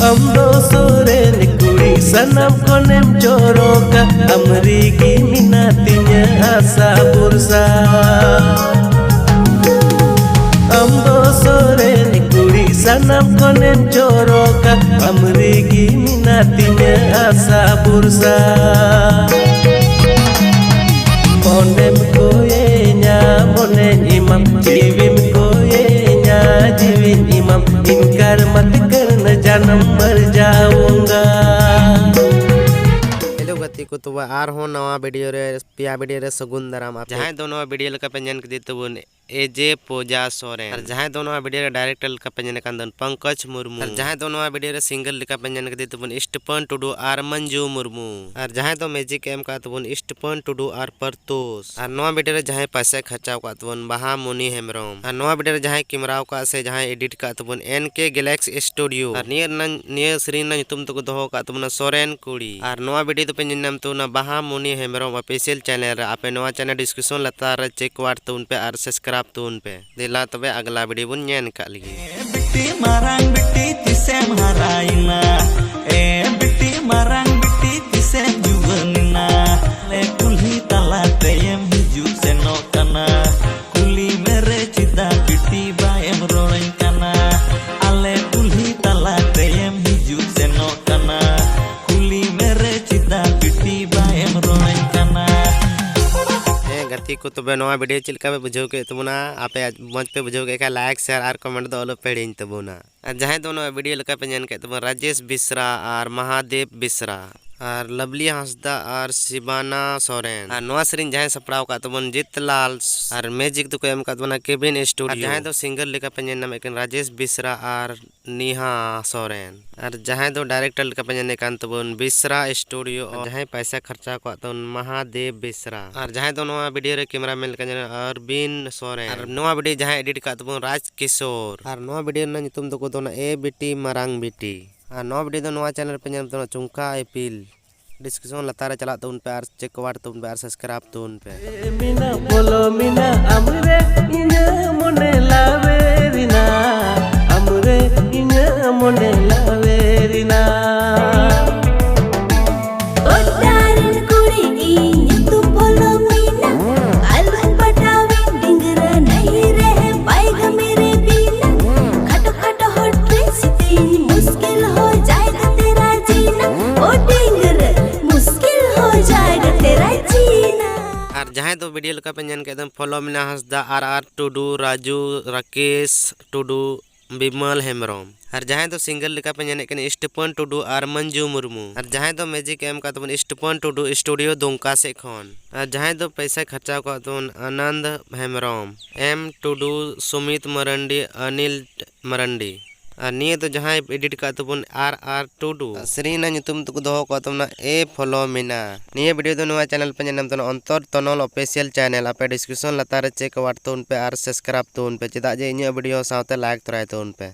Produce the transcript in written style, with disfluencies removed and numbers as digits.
Amdo sore ni kuri sanam konem coroka amrigi minatinya asa bursa. Amdo sore ni kuri sanam konem coroka amrigi minatinya asa bursa. Monem koyenya monen imam jivim koyenya jivin imam inkar mat karna janam mar jaऊंगा। Hello गति को तो are हो नवा video रे पिया video रे सगुन दाराम आप जहां दोनों वीडियो लका पे जन के तबन एजे पूजा सोरेन और जहां दोनों वीडियो रे डायरेक्टर लका पे जन कांदन पंकज मुर्मू और जहां दोनों वीडियो रे सिंगल लका पे जन के तबन स्टपन टुडू आर मंजू मुर्मू और जहां तो मैजिक एम का तबन स्टपन टुडू आर परतोस और नवा वीडियो रे जहां पैसे खर्चा का तबन बहा मुनि हेमरम और नवा वीडियो रे जहां कैमराव का से जहां एडिट का तबन एनके गैलेक्सी स्टूडियो और नियर श्री न तुम तो दो का तबन सोरेन कुड़ी और नवा वीडियो तो पे नाम तो ना बहा मुनि हेमरम ऑफिशियल चैनल रे आपे नवा चैनल डिस्क्रिप्शन लतार रे चेक वाट तो उन पे और सब्सक्राइब तो उन पे दिला तबे अगला वीडियो बुन ñen का लगी बिट्टी मारांग बिट्टी तिसेम हराइना ए बिट्टी मारांग बिट्टी तिसेम जुवनिना ले कुल्ही तला तेम हिजु सेनो kana कुली मेरे चिता बिट्टी बाएम रोइन kana ale कुल्ही तला तेम हिजु सेनो kana कुली मेरे चिता बिट्टी बाएम रोइन kana गति को तो नवा वीडियो चिलका पे बुझाव के तबना आपे मंच पे बुझाव के लाइक शेयर और कमेंट दो अलो पेड़िन तबना और जहां दोनों वीडियो लका पे जन के तब राजेश बिस्रा और महादेव बिस्रा और लवली हंसदा और शिबाना सोरेन और नवा सरिन जहां सपड़ाव का तबन जितलाल और मैजिक तो एम का तबना केबिन स्टूडियो जहां तो सिंगल लेका पे जन नाम एकन राजेश बिस्रा और नेहा सोरेन और जहां तो डायरेक्टर लेका पे जन कान तबन बिस्रा स्टूडियो और जहां पैसा खर्चा को तबन महादेव बिस्रा और जहां तो नवा वीडियो रे कैमरामैन लेका जन अरविंद सोरेन और नवा वीडियो जहां एडिट का तबन राज किशोर और नवा वीडियो ना नितुम तो को दोना ए बेटी मारांग बेटी और नवा वीडियो नवा चैनल पे जन तो चुंका एपिल डिस्क्रिप्शन लतारे चला तो उन पे और चेक वाट तो उन पे और सब्सक्राइब तो उन पे मिना बोलो मिना अमरे इना मोने लावेरिना अमरे इना मोने लावेरिना ओटारन कुड़ी इना तू बोलो मिना अलवन पटावे डिंगरा नहीं रहे पाएगा मेरे बिना खटो खटो होठे सिती मुश्किल हो जाएगा तेरा जीना ओ डिंगरा मुश्किल हो जाएगा तेरा जीना और जहां तो वीडियो लका पे जन के एकदम फॉलो मिना हंसदा आर टुडू राजू राकेश टुडू बिमल हेमरम और जहां तो सिंगल लेका पे जन के स्टपन टुडू और मंजू मुर्मू और जहां तो मैजिक एम का तबन स्टपन टुडू स्टूडियो दुमका से खन और जहां तो पैसा खर्चा का तबन आनंद हेमरम एम टुडू सुमित मरंडी अनिल मरंडी और निये तो जहां एडिट का तबन आर टुडू श्रीना नितुम तो दो को तबना ए फॉलो मिना निये वीडियो तो नवा चैनल पे नाम तो अंतर तनल ऑफिशियल चैनल आपे डिस्क्रिप्शन लतार चेक वाट तो उन पे और सब्सक्राइब तो उन पे चेदा जे इन्या वीडियो साथे लाइक तराय तो उन पे।